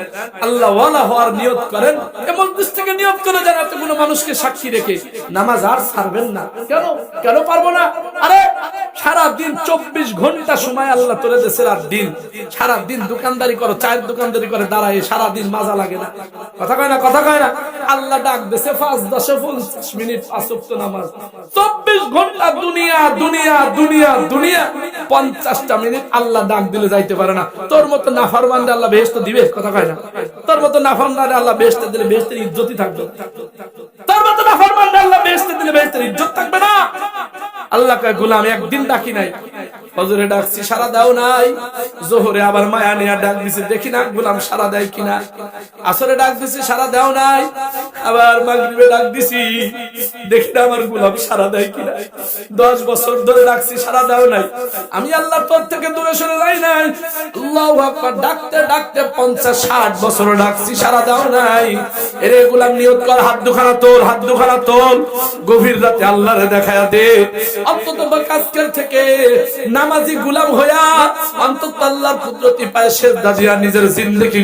আল্লাহ ওয়ালা হওয়ার নিয়ত করেন। এমন দেশ থেকে নিয়ত করে যান এত কোনো মানুষকে সাক্ষী রেখে নামাজ আর ছাড়বেন না। কেন কেন পারবো না? আরে সারা দিন 24 ঘন্টা সময় আল্লাহ তোরে দেশে, রাত দিন সারা দিন দোকানদারি করো, চায়ের দোকানদারি করে দাঁড়ায় সারা দিন মাজা লাগে না? কথা কয় না, কথা কয় না? আল্লাহ ডাক দেশে 5, 10, 50 মিনিট 5 ওয়াক্ত নামাজ, 24 ঘন্টা দুনিয়া দুনিয়া দুনিয়া দুনিয়া, 50টা মিনিট আল্লাহ ডাক দিলে যাইতে পারে না। তোর মতো নাফরমানরে আল্লাহ বেহেশত দিবে? কথা কয় না? তোর মতো নাফরমানরে আল্লাহ বেহেশত দিলে বেহেশতের ইজ্জতই থাকবে? তোর মতো নাফরমানরে আল্লাহ বেহেশত দিলে বেহেশতের ইজ্জত থাকবে না? আল্লাহ কয় গোলাম একদিন ডাকি নাই, ফজরে ডাকছি সারা দাও নাই, জোহরে আবার মায়া নিয়া ডাক দিছি দেখি না গোলাম সারা দেয় কিনা, আসরে ডাক দিছি সারা দাও নাই, আবার মাগরিবে ডাক দিছি দেখি না আমার গোলাম সারা দেয় কিনা। 10 বছর ধরে ডাকছি সারা দাও নাই, আমি আল্লাহ তোর থেকে দূরে সরে যাই নাই। আল্লাহু আকবার, ডাকতে ডাকতে 50-60 বছর ডাকছি সারা দাও নাই। এরে গোলাম নিয়ত কর, হাত দুখানা তোল, হাত দুখানা তোল, গভীর রাতে আল্লাহরে দেখায়া দে। অন্তত আজকের থেকে নামাজি গোলাম হইয়া অন্তত আল্লাহর কুদরতি পায়ে সেজদা দিয়া নিজের জিন্দেগি